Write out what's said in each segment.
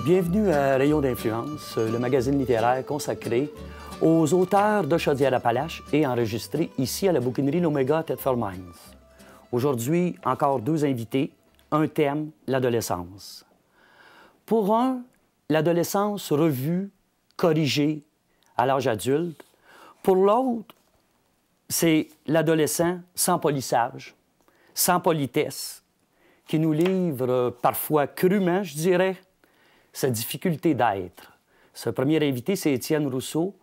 Bienvenue à Rayon d'influence, le magazine littéraire consacré aux auteurs de Chaudière-Appalaches et enregistré ici à la bouquinerie L'Oméga à Thetford Mines. Aujourd'hui, encore deux invités, un thème, l'adolescence. Pour un, l'adolescence revue, corrigée à l'âge adulte. Pour l'autre, c'est l'adolescent sans polissage, sans politesse, qui nous livre parfois crûment, je dirais, sa difficulté d'être. Ce premier invité, c'est Étienne Rousseau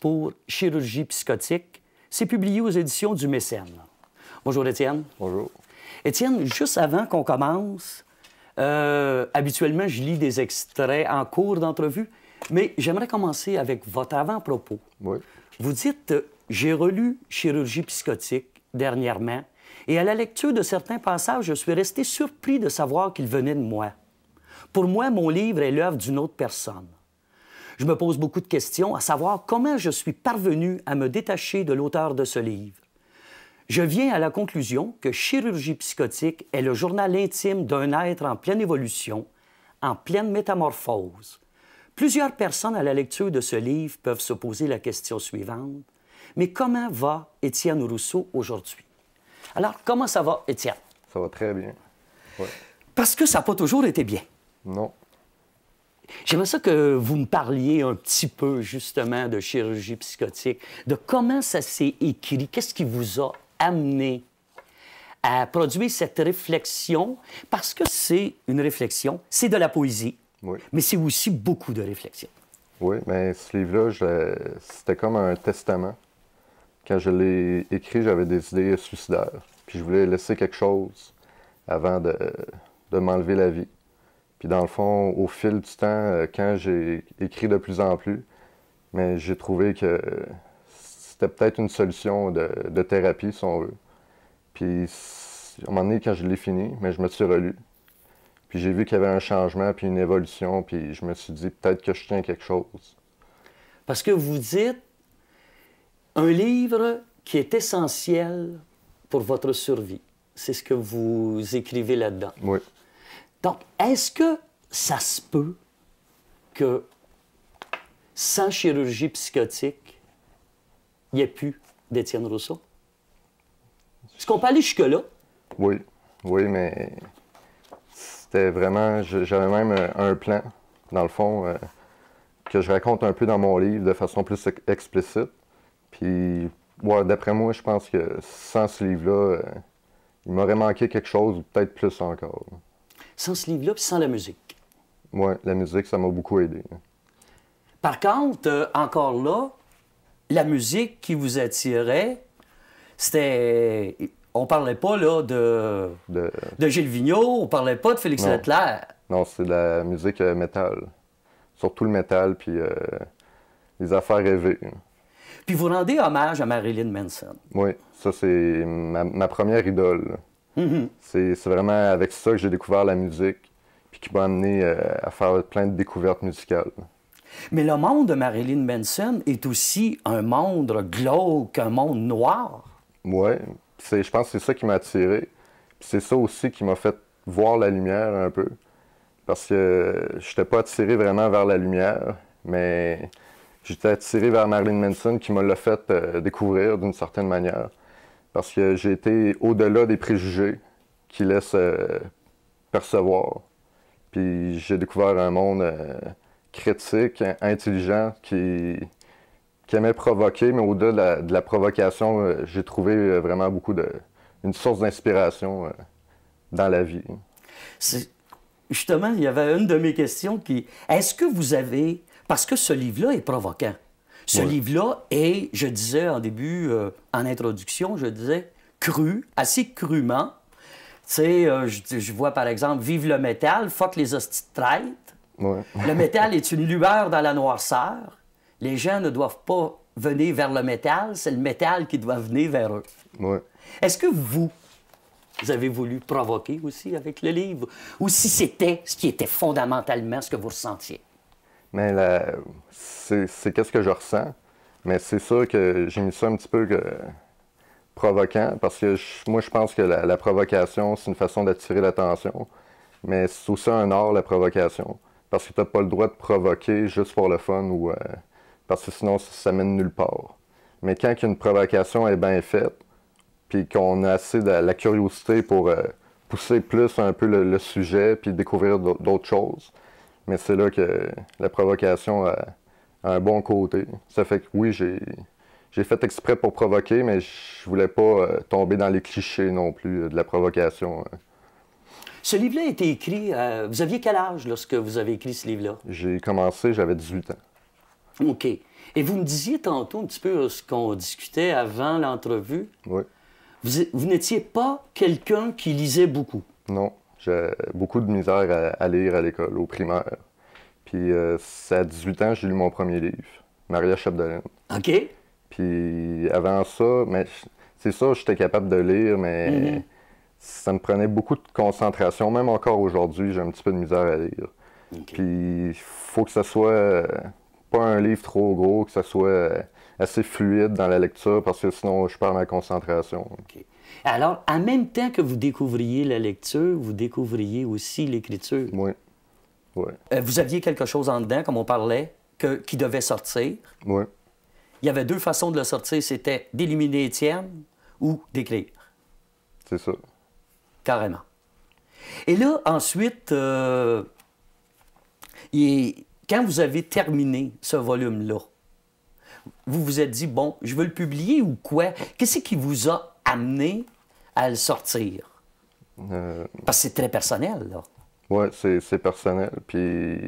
pour Chirurgie psychotique. C'est publié aux éditions du Mécène. Bonjour, Étienne. Bonjour. Étienne, juste avant qu'on commence, habituellement, je lis des extraits en cours d'entrevue, mais j'aimerais commencer avec votre avant-propos. Oui. Vous dites « J'ai relu Chirurgie psychotique dernièrement et à la lecture de certains passages, je suis resté surpris de savoir qu'il venait de moi. Pour moi, mon livre est l'œuvre d'une autre personne. Je me pose beaucoup de questions, à savoir comment je suis parvenu à me détacher de l'auteur de ce livre. Je viens à la conclusion que Chirurgie psychotique est le journal intime d'un être en pleine évolution, en pleine métamorphose. Plusieurs personnes à la lecture de ce livre peuvent se poser la question suivante. Mais comment va Étienne Rousseau aujourd'hui? Alors, comment ça va, Étienne? Ça va très bien. Ouais. Parce que ça n'a pas toujours été bien. Non. J'aimerais ça que vous me parliez un petit peu, justement, de Chirurgie psychotique, de comment ça s'est écrit, qu'est-ce qui vous a amené à produire cette réflexion, parce que c'est une réflexion, c'est de la poésie, Oui. mais c'est aussi beaucoup de réflexion. Oui, mais ce livre-là, c'était comme un testament. Quand je l'ai écrit, j'avais des idées suicidaires. Puis je voulais laisser quelque chose avant de m'enlever la vie. Puis dans le fond, au fil du temps, quand j'ai écrit de plus en plus, mais j'ai trouvé que c'était peut-être une solution de thérapie, si on veut. Puis à un moment donné, quand je l'ai fini, mais je me suis relu. Puis j'ai vu qu'il y avait un changement, puis une évolution, puis je me suis dit peut-être que je tiens à quelque chose. Parce que vous dites un livre qui est essentiel pour votre survie. C'est ce que vous écrivez là-dedans. Oui. Donc, est-ce que ça se peut que sans chirurgie psychotique, il n'y ait plus d'Étienne Rousseau? Est-ce qu'on peut aller jusque-là? Oui, oui, mais c'était vraiment... J'avais même un plan, dans le fond, que je raconte un peu dans mon livre de façon plus explicite. Puis, ouais, d'après moi, je pense que sans ce livre-là, il m'aurait manqué quelque chose, ou peut-être plus encore. Sans ce livre-là, puis sans la musique. Oui, la musique, ça m'a beaucoup aidé. Par contre, encore là, la musique qui vous attirait, c'était... On parlait pas, là, de Gilles Vigneault, on parlait pas de Félix Leclerc. Non, c'est de la musique métal. Surtout le métal, puis les affaires rêvées. Puis vous rendez hommage à Marilyn Manson. Oui, ça, c'est ma première idole. Mm-hmm. C'est vraiment avec ça que j'ai découvert la musique, puis qui m'a amené à faire plein de découvertes musicales. Mais le monde de Marilyn Manson est aussi un monde glauque, un monde noir. Oui, je pense que c'est ça qui m'a attiré. Puis c'est ça aussi qui m'a fait voir la lumière un peu. Parce que je n'étais pas attiré vraiment vers la lumière, mais j'étais attiré vers Marilyn Manson qui me l'a fait découvrir d'une certaine manière. Parce que j'ai été au-delà des préjugés qu'il laisse percevoir. Puis j'ai découvert un monde critique, intelligent, qui aimait provoquer, mais au-delà de la provocation, j'ai trouvé vraiment une source d'inspiration dans la vie. Justement, il y avait une de mes questions qui... Est-ce que vous avez... Parce que ce livre-là est provoquant. Ce livre-là est, je disais en début, en introduction, je disais, cru, assez crûment. Tu sais, je vois par exemple « Vive le métal, fuck les hosties de traite ». Le métal est une lueur dans la noirceur. Les gens ne doivent pas venir vers le métal, c'est le métal qui doit venir vers eux. Oui. Est-ce que vous avez voulu provoquer aussi avec le livre? Ou si c'était ce qui était fondamentalement ce que vous ressentiez? Mais c'est qu'est-ce que je ressens. Mais c'est sûr que j'ai mis ça un petit peu provoquant, parce que moi, je pense que la provocation, c'est une façon d'attirer l'attention. Mais c'est aussi un art, la provocation. parce que tu n'as pas le droit de provoquer juste pour le fun ou parce que sinon ça mène nulle part. Mais quand une provocation est bien faite, puis qu'on a assez de la curiosité pour pousser plus un peu le sujet puis découvrir d'autres choses, mais c'est là que la provocation a un bon côté. Ça fait que oui, j'ai fait exprès pour provoquer, mais je voulais pas tomber dans les clichés non plus de la provocation. Ce livre-là a été écrit, vous aviez quel âge lorsque vous avez écrit ce livre-là? J'ai commencé, j'avais 18 ans. OK. Et vous me disiez tantôt un petit peu ce qu'on discutait avant l'entrevue. Oui. Vous n'étiez pas quelqu'un qui lisait beaucoup. Non, j'ai beaucoup de misère à lire à l'école, au primaire. Puis c'est à 18 ans, j'ai lu mon premier livre, Maria Chapdelaine. OK. Puis avant ça, mais c'est ça, j'étais capable de lire, mais ça me prenait beaucoup de concentration. Même encore aujourd'hui, j'ai un petit peu de misère à lire. OK. Puis il faut que ça soit pas un livre trop gros, que ça soit assez fluide dans la lecture, parce que sinon je perds ma concentration. OK. Alors, en même temps que vous découvriez la lecture, vous découvriez aussi l'écriture. Oui. Oui. Vous aviez quelque chose en dedans, comme on parlait, qui devait sortir. Oui. Il y avait deux façons de le sortir, c'était d'éliminer Étienne ou d'écrire. C'est ça. Carrément. Et là, ensuite, quand vous avez terminé ce volume-là, vous vous êtes dit, bon, je veux le publier ou quoi? Qu'est-ce qui vous a amené à le sortir? Parce que c'est très personnel, là. Oui, c'est personnel. Puis,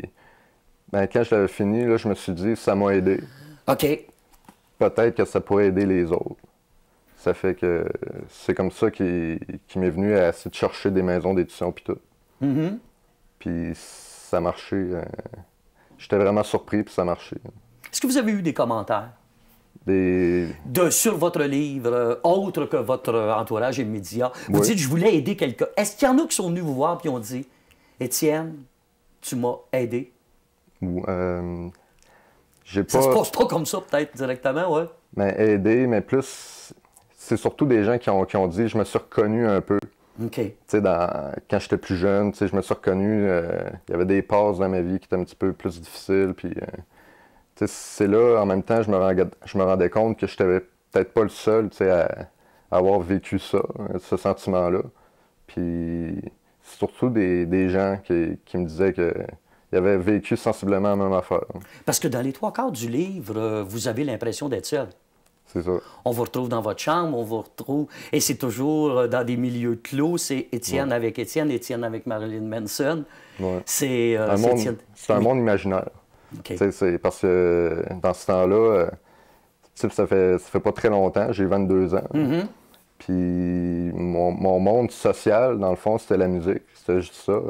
ben, quand je l'avais fini, là, je me suis dit, ça m'a aidé. OK. Peut-être que ça pourrait aider les autres. Ça fait que c'est comme ça qui m'est venu à essayer de chercher des maisons d'édition puis tout. Puis ça marchait. J'étais vraiment surpris puis ça marchait. Est-ce que vous avez eu des commentaires sur votre livre, autre que votre entourage immédiat? Vous dites, je voulais aider quelqu'un. Est-ce qu'il y en a qui sont venus vous voir et ont dit, Étienne, tu m'as aidé? J'ai pas... Ça se passe pas comme ça, peut-être, directement, ouais. Mais aider, mais plus... C'est surtout des gens qui ont dit, je me suis reconnu un peu. OK. Tu sais, quand j'étais plus jeune, tu sais, je me suis reconnu, il y avait des passes dans ma vie qui étaient un petit peu plus difficiles, puis... tu sais, c'est là, en même temps, je me rendais compte que je n'étais peut-être pas le seul, tu sais, à avoir vécu ça, ce sentiment-là. Puis surtout des gens qui me disaient qu'ils avaient vécu sensiblement la même affaire. Parce que dans les trois quarts du livre, vous avez l'impression d'être seul. C'est ça. On vous retrouve dans votre chambre, on vous retrouve... Et c'est toujours dans des milieux clos, c'est Étienne avec Étienne, Étienne avec Marilyn Manson. Ouais. C'est un monde imaginaire. Okay. C'est parce que dans ce temps-là, ça fait pas très longtemps, j'ai 22 ans. Puis mon monde social, dans le fond, c'était la musique. C'était juste ça.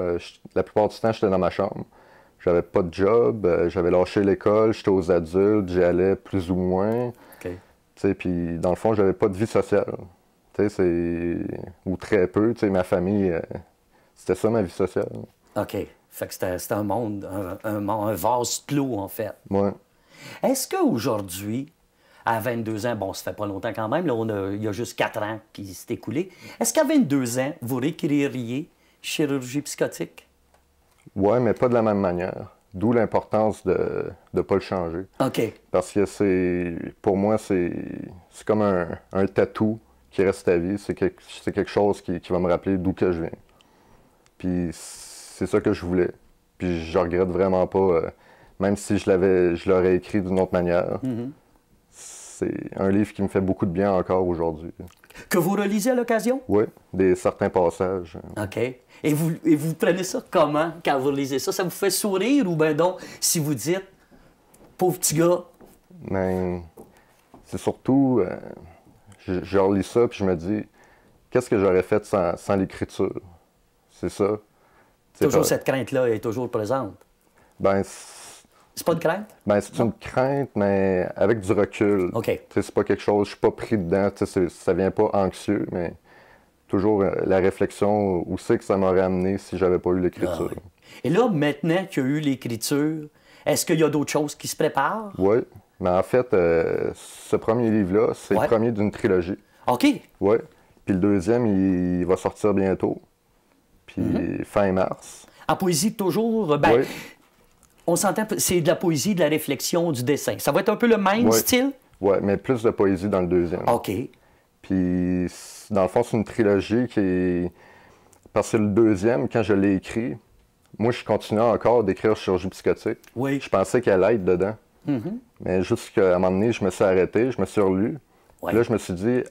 La plupart du temps, j'étais dans ma chambre. J'avais pas de job, j'avais lâché l'école, j'étais aux adultes, j'y allais plus ou moins. Puis dans le fond, j'avais pas de vie sociale. Ou très peu. Ma famille, c'était ça ma vie sociale. OK. Fait que c'était un monde, un vase clos, en fait. Ouais. Est-ce qu'aujourd'hui, à 22 ans, bon, ça fait pas longtemps quand même, là, il y a juste 4 ans qui s'est écoulé, est-ce qu'à 22 ans, vous réécririez chirurgie psychotique? Oui, mais pas de la même manière. D'où l'importance de ne pas le changer. OK. Parce que pour moi, c'est comme un tatou qui reste à vie. C'est quelque chose qui va me rappeler d'où que je viens. Puis c'est ça que je voulais. Puis je regrette vraiment pas, même si je l'aurais écrit d'une autre manière. C'est un livre qui me fait beaucoup de bien encore aujourd'hui. Que vous relisez à l'occasion? Oui, certains passages. OK. Et vous prenez ça comment quand vous lisez ça? Ça vous fait sourire ou bien donc, si vous dites, pauvre petit gars? Mais c'est surtout, je relis ça puis je me dis, qu'est-ce que j'aurais fait sans l'écriture? C'est ça. Toujours cette crainte-là est toujours présente. Ben, c'est pas une crainte? Ben, c'est une crainte, mais avec du recul. OK. C'est pas quelque chose, je suis pas pris dedans, ça vient pas anxieux, mais toujours la réflexion où c'est que ça m'aurait amené si j'avais pas eu l'écriture. Ah, oui. Et là, maintenant qu'il y a eu l'écriture, est-ce qu'il y a d'autres choses qui se préparent? Oui, mais en fait, ce premier livre-là, c'est le premier d'une trilogie. OK. Oui, puis le deuxième, il va sortir bientôt, puis fin mars. En poésie, toujours, ben, on s'entend, c'est de la poésie, de la réflexion, du dessin. Ça va être un peu le même style? Oui, mais plus de poésie dans le deuxième. OK. Puis, dans le fond, c'est une trilogie qui est... Parce que le deuxième, quand je l'ai écrit, moi, je continuais encore d'écrire chirurgie psychotique. Oui. Je pensais qu'elle allait être dedans. Mais jusqu'à un moment donné, je me suis arrêté, je me suis relu. Ouais. Là, je me suis dit,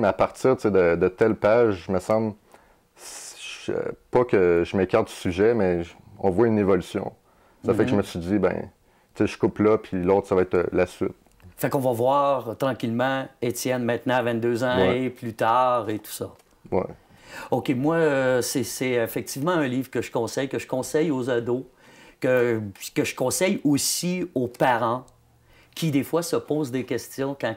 à partir de telle page, je me semble... pas que je m'écarte du sujet, mais on voit une évolution. Ça fait que je me suis dit, ben, tu sais, je coupe là, puis l'autre, ça va être la suite. Fait qu'on va voir tranquillement Étienne maintenant à 22 ans et plus tard et tout ça. Ouais. OK, moi, c'est effectivement un livre que je conseille aux ados, que je conseille aussi aux parents qui, des fois, se posent des questions quand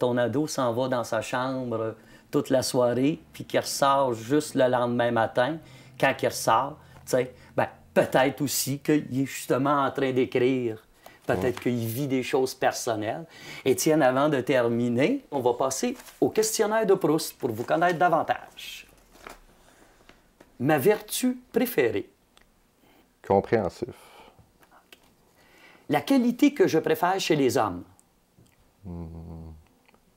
ton ado s'en va dans sa chambre toute la soirée, puis qu'il ressort juste le lendemain matin. Quand il ressort, tu sais, ben, peut-être aussi qu'il est justement en train d'écrire. Peut-être qu'il vit des choses personnelles. Étienne, avant de terminer, on va passer au questionnaire de Proust pour vous connaître davantage. Ma vertu préférée? Compréhensif. La qualité que je préfère chez les hommes?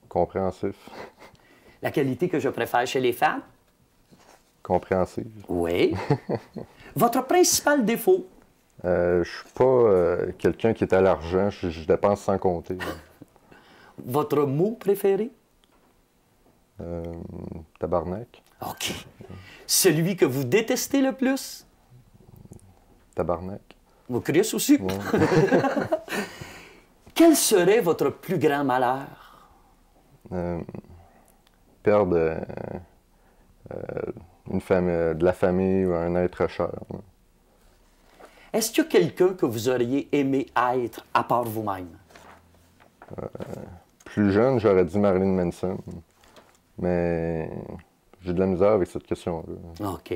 Compréhensif. La qualité que je préfère chez les femmes? Compréhensive. Oui. Votre principal défaut? Je suis pas quelqu'un qui est à l'argent. Je dépense sans compter. Votre mot préféré? Tabarnak. OK. Celui que vous détestez le plus? Tabarnak. Vous Chris aussi? Ouais. Quel serait votre plus grand malheur? Perdre de la famille ou un être cher. Est-ce qu'il y a quelqu'un que vous auriez aimé être à part vous-même? Plus jeune, j'aurais dit Marilyn Manson. Mais j'ai de la misère avec cette question-là. OK.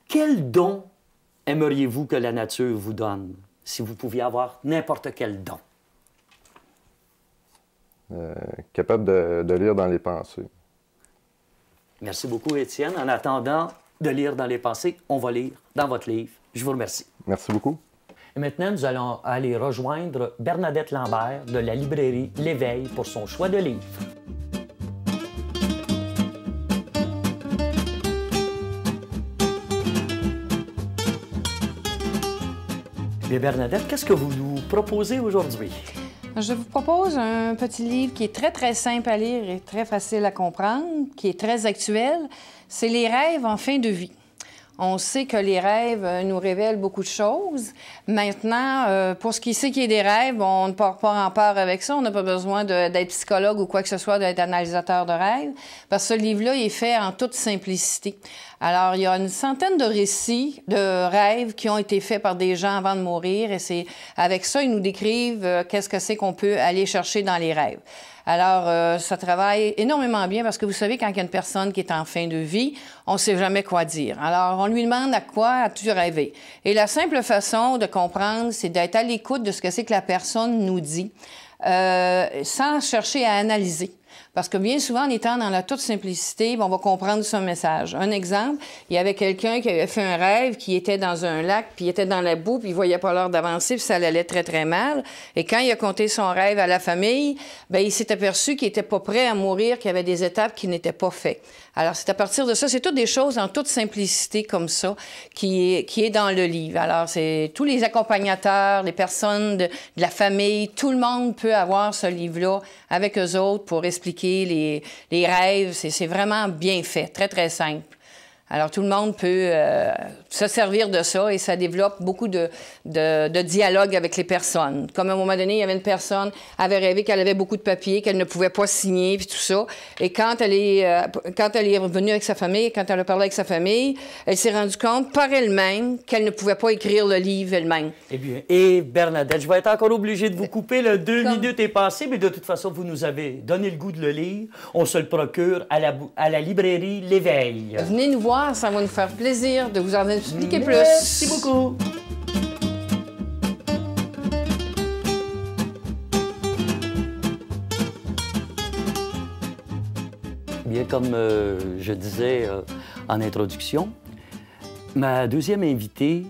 Quel don aimeriez-vous que la nature vous donne, si vous pouviez avoir n'importe quel don? Capable de lire dans les pensées. Merci beaucoup, Étienne. En attendant de lire dans les pensées, on va lire dans votre livre. Je vous remercie. Merci beaucoup. Et maintenant, nous allons aller rejoindre Bernadette Lambert de la librairie L'Éveil pour son choix de livre. Bien, Bernadette, qu'est-ce que vous nous proposez aujourd'hui? Je vous propose un petit livre qui est très, très simple à lire et très facile à comprendre, qui est très actuel. C'est Les rêves en fin de vie. On sait que les rêves nous révèlent beaucoup de choses. Maintenant, pour ce qui est des rêves, on ne part pas en peur avec ça. On n'a pas besoin d'être psychologue ou quoi que ce soit, d'être analysateur de rêves, parce que ce livre-là est fait en toute simplicité. Alors, il y a une centaine de récits de rêves qui ont été faits par des gens avant de mourir, et c'est avec ça, ils nous décrivent qu'est-ce que c'est qu'on peut aller chercher dans les rêves. Alors, ça travaille énormément bien parce que vous savez, quand il y a une personne qui est en fin de vie, on ne sait jamais quoi dire. Alors, on lui demande à quoi as-tu rêvé? Et la simple façon de comprendre, c'est d'être à l'écoute de ce que c'est que la personne nous dit, sans chercher à analyser. Parce que bien souvent, en étant dans la toute simplicité, on va comprendre son message. Un exemple, il y avait quelqu'un qui avait fait un rêve, qui était dans un lac, puis il était dans la boue, puis il voyait pas l'heure d'avancer, puis ça allait très, très mal. Et quand il a conté son rêve à la famille, bien, il s'est aperçu qu'il était pas prêt à mourir, qu'il y avait des étapes qui n'étaient pas faites. Alors, c'est à partir de ça, c'est toutes des choses en toute simplicité comme ça qui est dans le livre. Alors, c'est tous les accompagnateurs, les personnes de la famille, tout le monde peut avoir ce livre-là avec eux autres pour expliquer les rêves. C'est vraiment bien fait, très, très simple. Alors, tout le monde peut se servir de ça et ça développe beaucoup de dialogue avec les personnes. Comme à un moment donné, il y avait une personne qui avait rêvé qu'elle avait beaucoup de papiers, qu'elle ne pouvait pas signer, puis tout ça. Et quand elle est revenue avec sa famille, quand elle a parlé avec sa famille, elle s'est rendue compte par elle-même qu'elle ne pouvait pas écrire le livre elle-même. Eh bien, et Bernadette, je vais être encore obligée de vous couper. Le 2 minutes est passé, mais de toute façon, vous nous avez donné le goût de le lire. On se le procure à la librairie L'Éveil. Venez nous voir. Ça va nous faire plaisir de vous en expliquer plus. Merci beaucoup. Bien, comme je disais en introduction, ma deuxième invitée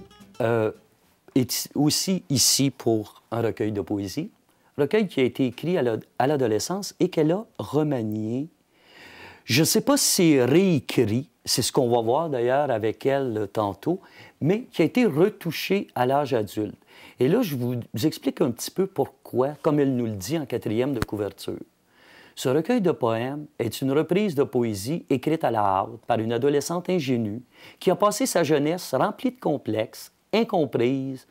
est aussi ici pour un recueil de poésie. Recueil qui a été écrit à l'adolescence et qu'elle a remanié. Je ne sais pas si c'est réécrit, c'est ce qu'on va voir d'ailleurs avec elle tantôt, mais qui a été retouché à l'âge adulte. Et là, je vous explique un petit peu pourquoi, comme elle nous le dit en 4e de couverture. Ce recueil de poèmes est une reprise de poésie écrite à la hâte par une adolescente ingénue qui a passé sa jeunesse remplie de complexes, incomprise,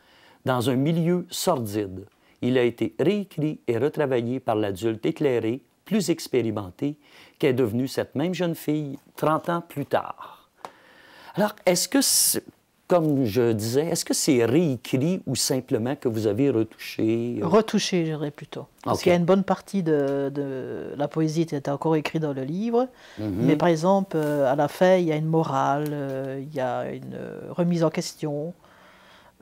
dans un milieu sordide. Il a été réécrit et retravaillé par l'adulte éclairé, plus expérimenté, qui est devenue cette même jeune fille 30 ans plus tard. Alors, est-ce que, comme je disais, est-ce que c'est réécrit ou simplement que vous avez retouché? Retouché, je dirais plutôt. Parce qu'il y a une bonne partie de la poésie qui était encore écrite dans le livre, mais par exemple, à la fin, il y a une morale, il y a une remise en question.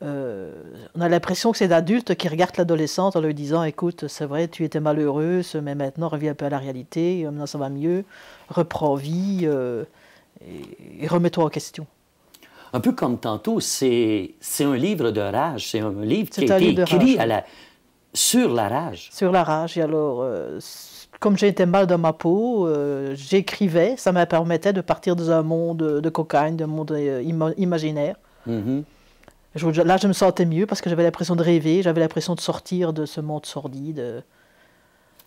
On a l'impression que c'est l'adadulte qui regarde l'adolescente en lui disant « Écoute, c'est vrai, tu étais malheureuse, mais maintenant reviens un peu à la réalité, maintenant ça va mieux, reprends vie et remets-toi en question. » Un peu comme tantôt, c'est un livre de rage, c'est un livre qui a été écrit sur la rage. Sur la rage, et alors, comme j'étais mal dans ma peau, j'écrivais, ça me permettait de partir dans un monde de cocaïne, d'un monde imaginaire. Là, je me sentais mieux parce que j'avais l'impression de rêver, j'avais l'impression de sortir de ce monde sordide.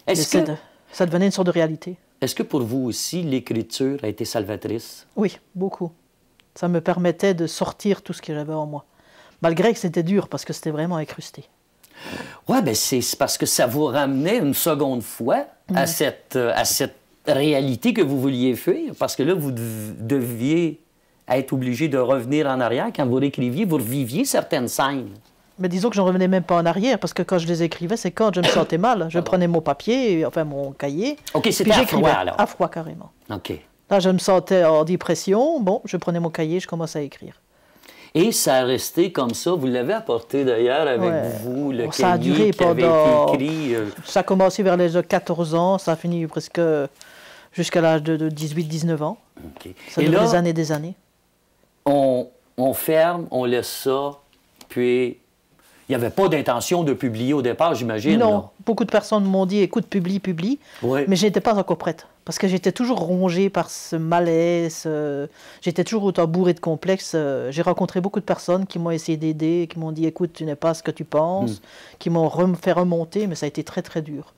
Ça devenait une sorte de réalité. Est-ce que pour vous aussi, l'écriture a été salvatrice? Oui, beaucoup. Ça me permettait de sortir tout ce que j'avais en moi. Malgré que c'était dur parce que c'était vraiment incrusté. Oui, bien c'est parce que ça vous ramenait une seconde fois à cette réalité que vous vouliez fuir. Parce que là, vous deviez être obligé de revenir en arrière. Quand vous réécriviez, vous reviviez certaines scènes. Mais disons que je ne revenais même pas en arrière, parce que quand je les écrivais, c'est quand je me sentais mal. Je prenais mon papier, enfin mon cahier. OK, c'était à froid, alors. À froid, carrément. OK. Là, je me sentais en dépression. Bon, je prenais mon cahier, je commençais à écrire. Et ça a resté comme ça. Vous l'avez apporté d'ailleurs avec vous, le cahier ça a duré qui avait été écrit. Ça a commencé vers les 14 ans, ça a fini presque jusqu'à l'âge de 18-19 ans. Okay. Ça dure des années et des années. On ferme, on laisse ça, puis il n'y avait pas d'intention de publier au départ, j'imagine. Non, là. Beaucoup de personnes m'ont dit, écoute, publie, mais je n'étais pas encore prête, parce que j'étais toujours rongée par ce malaise, j'étais toujours autant bourrée de complexes. J'ai rencontré beaucoup de personnes qui m'ont essayé d'aider, qui m'ont dit, écoute, tu n'es pas ce que tu penses, qui m'ont fait remonter, mais ça a été très, très dur.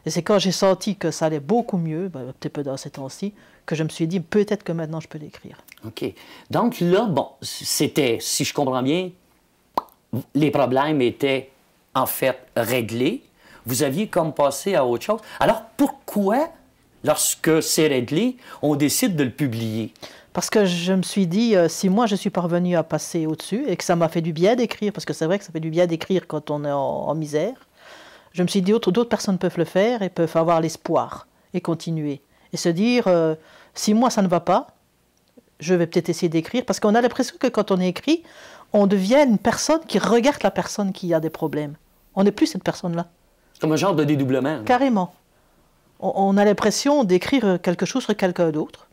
Et c'est quand j'ai senti que ça allait beaucoup mieux, peut-être peu dans ces temps-ci, que je me suis dit, peut-être que maintenant je peux l'écrire. OK. Donc là, bon, c'était, si je comprends bien, les problèmes étaient en fait réglés. Vous aviez comme passé à autre chose. Alors pourquoi, lorsque c'est réglé, on décide de le publier? Parce que je me suis dit, si moi je suis parvenue à passer au-dessus et que ça m'a fait du bien d'écrire, parce que c'est vrai que ça fait du bien d'écrire quand on est en misère, je me suis dit, d'autres personnes peuvent le faire et peuvent avoir l'espoir et continuer. Et se dire, si moi ça ne va pas, je vais peut-être essayer d'écrire. Parce qu'on a l'impression que quand on écrit, on devient une personne qui regarde la personne qui a des problèmes. On n'est plus cette personne-là. Comme un genre de dédoublement. Là. Carrément. On a l'impression d'écrire quelque chose sur quelqu'un d'autre.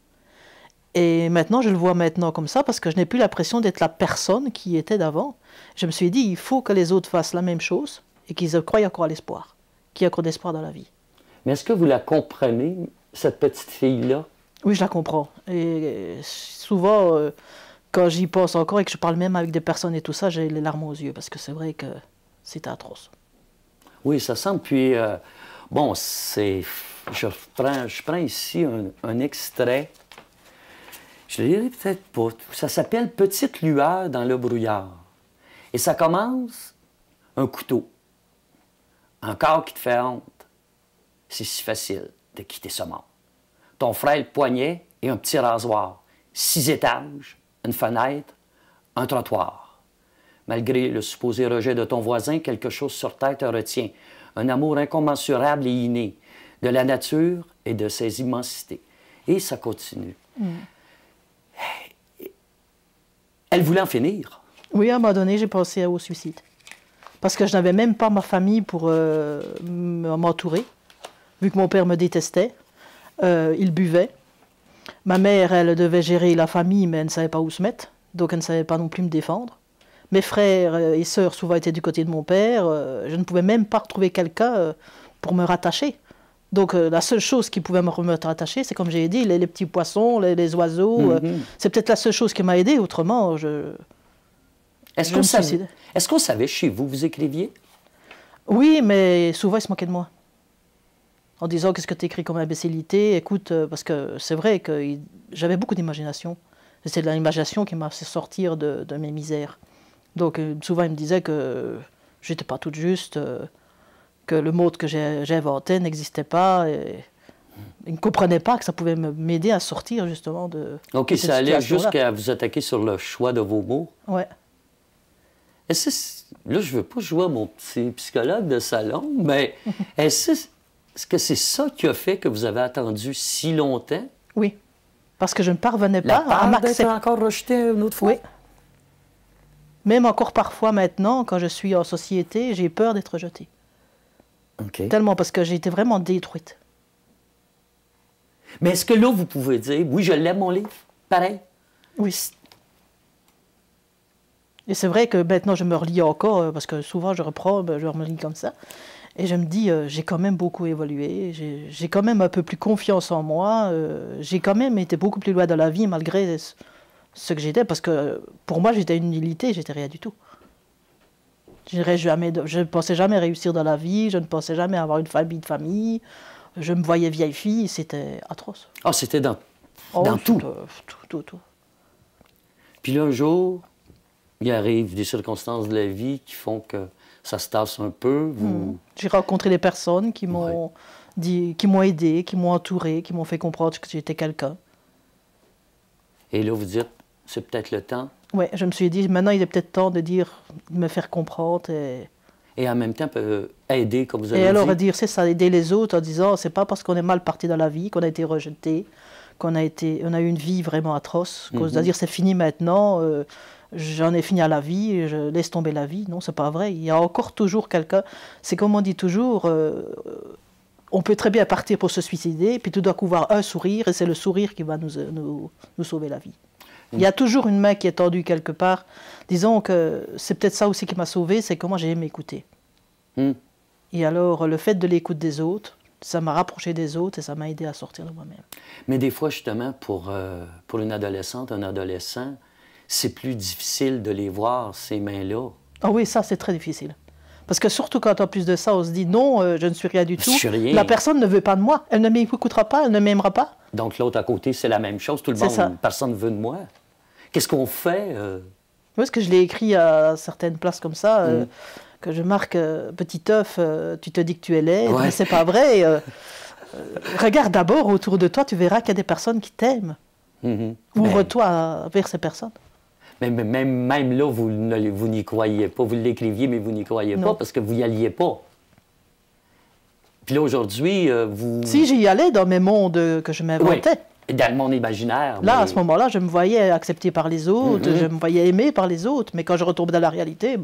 Et maintenant, je le vois maintenant comme ça parce que je n'ai plus l'impression d'être la personne qui était d'avant. Je me suis dit, il faut que les autres fassent la même chose et qu'ils croient encore à l'espoir, qu'il y a encore d'espoir dans la vie. Mais est-ce que vous la comprenez, cette petite fille-là? Oui, je la comprends. Et souvent, quand j'y pense encore et que je parle même avec des personnes et tout ça, j'ai les larmes aux yeux parce que c'est vrai que c'était atroce. Oui, ça semble. Puis, bon, c'est... Je prends ici un extrait. Je le lirai peut-être pas. Ça s'appelle « Petite lueur dans le brouillard ». Et ça commence un couteau. Un corps qui te fait honte. C'est si facile de quitter ce monde. Ton frêle poignet et un petit rasoir. 6 étages, une fenêtre, un trottoir. Malgré le supposé rejet de ton voisin, quelque chose sur terre te retient. Un amour incommensurable et inné de la nature et de ses immensités. Et ça continue. Elle voulait en finir. Oui, à un moment donné, j'ai pensé au suicide. Parce que je n'avais même pas ma famille pour m'entourer, vu que mon père me détestait. Il buvait. Ma mère, elle devait gérer la famille, mais elle ne savait pas où se mettre. Donc elle ne savait pas non plus me défendre. Mes frères et sœurs souvent étaient du côté de mon père. Je ne pouvais même pas retrouver quelqu'un pour me rattacher. Donc la seule chose qui pouvait me rattacher, c'est comme j'ai dit, les petits poissons, les oiseaux. C'est peut-être la seule chose qui m'a aidé. Autrement, Est-ce qu'on savait chez vous, vous écriviez? Oui, mais souvent ils se moquaient de moi. En disant, qu'est-ce que tu écris comme imbécilité? Écoute, parce que c'est vrai que j'avais beaucoup d'imagination. C'est de l'imagination qui m'a fait sortir de mes misères. Donc souvent ils me disaient que j'étais pas toute juste, que le mot que j'ai inventé n'existait pas. Et ils ne comprenaient pas que ça pouvait m'aider à sortir justement de OK, de cette ça allait situation-là. jusqu'à vous attaquer sur le choix de vos mots. Ouais. Là, je veux pas jouer à mon petit psychologue de salon, mais est-ce que c'est ça qui a fait que vous avez attendu si longtemps? Oui. Parce que je ne parvenais La pas à peur d'être m'accepter. encore rejeté une autre fois? Oui. Même encore parfois maintenant, quand je suis en société, j'ai peur d'être rejetée. OK. Tellement parce que j'ai été vraiment détruite. Mais est-ce que là, vous pouvez dire, oui, je l'aime, mon livre? Pareil? Oui. Et c'est vrai que maintenant je me relis encore, parce que souvent je reprends, je me relis comme ça. Et je me dis, j'ai quand même beaucoup évolué, j'ai quand même un peu plus confiance en moi, j'ai quand même été beaucoup plus loin de la vie malgré ce que j'étais, parce que pour moi j'étais une nullité, j'étais rien du tout. Je ne pensais jamais réussir dans la vie, je ne pensais jamais avoir une famille, je me voyais vieille fille, c'était atroce. Ah, c'était dans Oh, tout. Tout. Puis là, un jour, il arrive des circonstances de la vie qui font que ça se tasse un peu. J'ai rencontré des personnes qui m'ont dit, qui m'ont aidé, qui m'ont entouré, qui m'ont fait comprendre que j'étais quelqu'un. Et là, vous dites, c'est peut-être le temps. Oui, je me suis dit, maintenant il est peut-être temps de me faire comprendre. Et en même temps, aider, comme vous avez Et alors dit. dire, c'est ça, aider les autres en disant, c'est pas parce qu'on est mal parti dans la vie, qu'on a été rejeté, on a eu une vie vraiment atroce, qu'on doit dire c'est fini maintenant, j'en ai fini à la vie, je laisse tomber la vie. Non, c'est pas vrai. Il y a encore toujours quelqu'un. C'est comme on dit toujours, on peut très bien partir pour se suicider, puis tout doit couvoir un sourire, et c'est le sourire qui va nous sauver la vie. Il y a toujours une main qui est tendue quelque part. Disons que c'est peut-être ça aussi qui m'a sauvée, c'est comment j'ai aimé écouter. Et alors, le fait de l'écoute des autres, ça m'a rapproché des autres et ça m'a aidé à sortir de moi-même. Mais des fois, justement, pour une adolescente, un adolescent, c'est plus difficile de les voir, ces mains-là. Ah oui, ça, c'est très difficile. Parce que surtout quand, en plus de ça, on se dit non, je ne suis rien du tout. Je suis rien. La personne ne veut pas de moi. Elle ne m'écoutera pas, elle ne m'aimera pas. Donc, l'autre à côté, c'est la même chose. Tout le C'est monde, ça. personne ne veut de moi. Qu'est-ce qu'on fait? Parce que je l'ai écrit à certaines places comme ça, que je marque petit œuf, tu te dis que tu es laid, Ouais. mais c'est pas vrai. Regarde d'abord autour de toi, tu verras qu'il y a des personnes qui t'aiment. Ouvre-toi vers ces personnes. Mais même là, vous n'y croyez pas. Vous l'écriviez, mais vous n'y croyez pas Non. parce que vous n'y alliez pas. Puis là, aujourd'hui, vous... Si j'y allais dans mes mondes que je m'inventais, Oui, dans le monde imaginaire. là, mais- à ce moment-là, je me voyais accepté par les autres, je me voyais aimé par les autres, mais quand je retombe dans la réalité,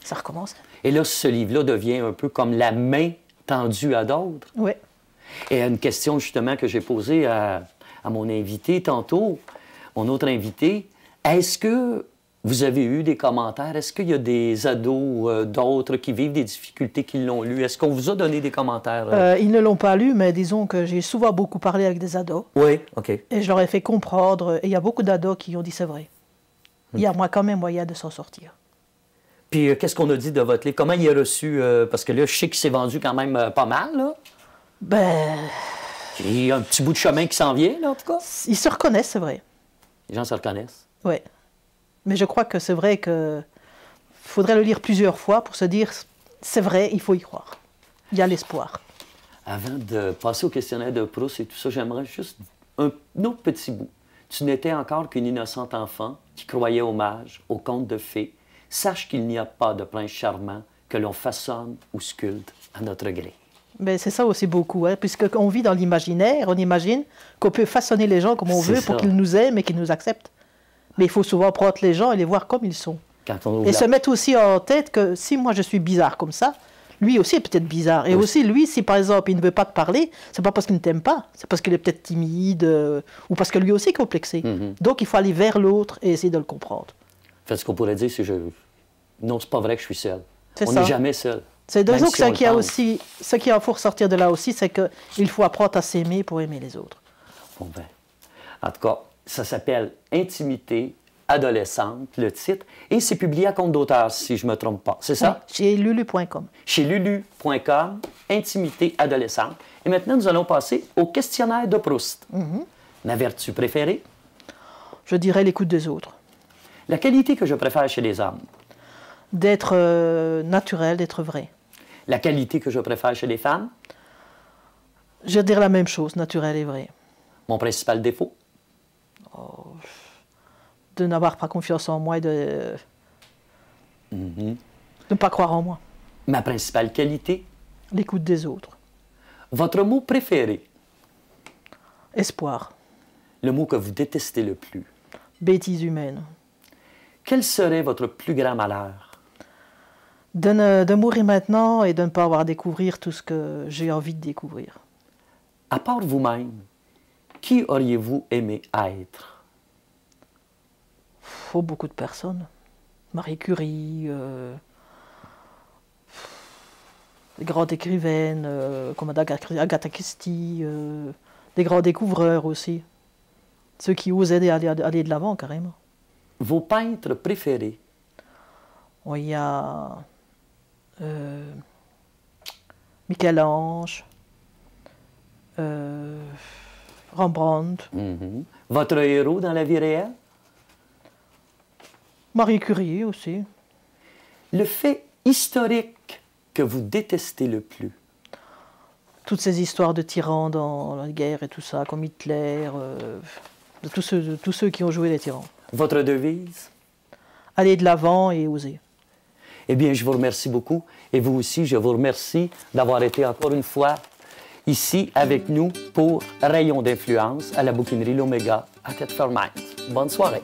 ça recommence. Et là, ce livre-là devient un peu comme la main tendue à d'autres. Oui. Et une question, justement, que j'ai posée à mon invité tantôt, mon autre invité, est-ce que vous avez eu des commentaires? Est-ce qu'il y a des ados, d'autres, qui vivent des difficultés, qui l'ont lu? Est-ce qu'on vous a donné des commentaires? Ils ne l'ont pas lu, mais disons que j'ai souvent beaucoup parlé avec des ados. Oui, OK. Et je leur ai fait comprendre, et il y a beaucoup d'ados qui ont dit c'est vrai. Il y a quand même moyen de s'en sortir. Puis, qu'est-ce qu'on a dit de votre livre? Comment il a reçu? Parce que là, je sais qu'il s'est vendu quand même pas mal, là. Ben, Il y a un petit bout de chemin qui s'en vient, là, en tout cas. ils se reconnaissent, c'est vrai. Les gens se reconnaissent. Oui. Mais je crois que c'est vrai que faudrait le lire plusieurs fois pour se dire c'est vrai, il faut y croire. Il y a l'espoir. Avant de passer au questionnaire de Proust et tout ça, j'aimerais juste un autre petit bout. Tu n'étais encore qu'une innocente enfant qui croyait aux mages, aux contes de fées. Sache qu'il n'y a pas de prince charmant que l'on façonne ou sculpte à notre gré. Mais c'est ça aussi beaucoup, hein, puisqu'on vit dans l'imaginaire, on imagine qu'on peut façonner les gens comme on C'est veut pour ça. qu'ils nous aiment et qu'ils nous acceptent. Mais il faut souvent prendre les gens et les voir comme ils sont. Quand on ouvre Et la- se mettre aussi en tête que si moi je suis bizarre comme ça, lui aussi est peut-être bizarre. Et Oui. aussi, lui, si par exemple il ne veut pas te parler, c'est pas parce qu'il ne t'aime pas, c'est parce qu'il est peut-être timide ou parce que lui aussi est complexé. Donc il faut aller vers l'autre et essayer de le comprendre. fait, ce qu'on pourrait dire, c'est non, c'est pas vrai que je suis seul. On ça. n'est jamais seul. C'est deux Même autres, si on le pense. ce qu'il faut ressortir de là aussi, c'est qu'il faut apprendre à s'aimer pour aimer les autres. Bon, ben, en tout cas, ça s'appelle Intimité adolescente, le titre, et c'est publié à compte d'auteur, si je ne me trompe pas. C'est ça? Oui, chez lulu.com. Chez lulu.com, Intimité adolescente. Et maintenant, nous allons passer au questionnaire de Proust. Ma vertu préférée? Je dirais l'écoute des autres. La qualité que je préfère chez les hommes? D'être naturel, d'être vrai. La qualité que je préfère chez les femmes? Je dirais la même chose, naturel et vrai. Mon principal défaut? De n'avoir pas confiance en moi et de ne pas croire en moi. Ma principale qualité? L'écoute des autres. Votre mot préféré? Espoir. Le mot que vous détestez le plus? Bêtise humaine. Quel serait votre plus grand malheur? De mourir maintenant et de ne pas avoir à découvrir tout ce que j'ai envie de découvrir. À part vous-même, qui auriez-vous aimé être? Faut beaucoup de personnes. Marie Curie, des grandes écrivaines comme Agatha Christie, des grands découvreurs aussi. Ceux qui osaient aller de l'avant carrément. Vos peintres préférés? Il y a Michel-Ange, Rembrandt, Votre héros dans la vie réelle? Marie Curie aussi. Le fait historique que vous détestez le plus? Toutes ces histoires de tyrans dans la guerre et tout ça, comme Hitler, de tous ceux qui ont joué les tyrans. Votre devise? Aller de l'avant et oser. Eh bien, je vous remercie beaucoup. Et vous aussi, je vous remercie d'avoir été encore une fois ici avec nous pour Rayon d'influence à la bouquinerie L'Oméga à Thetford Mines. Bonne soirée.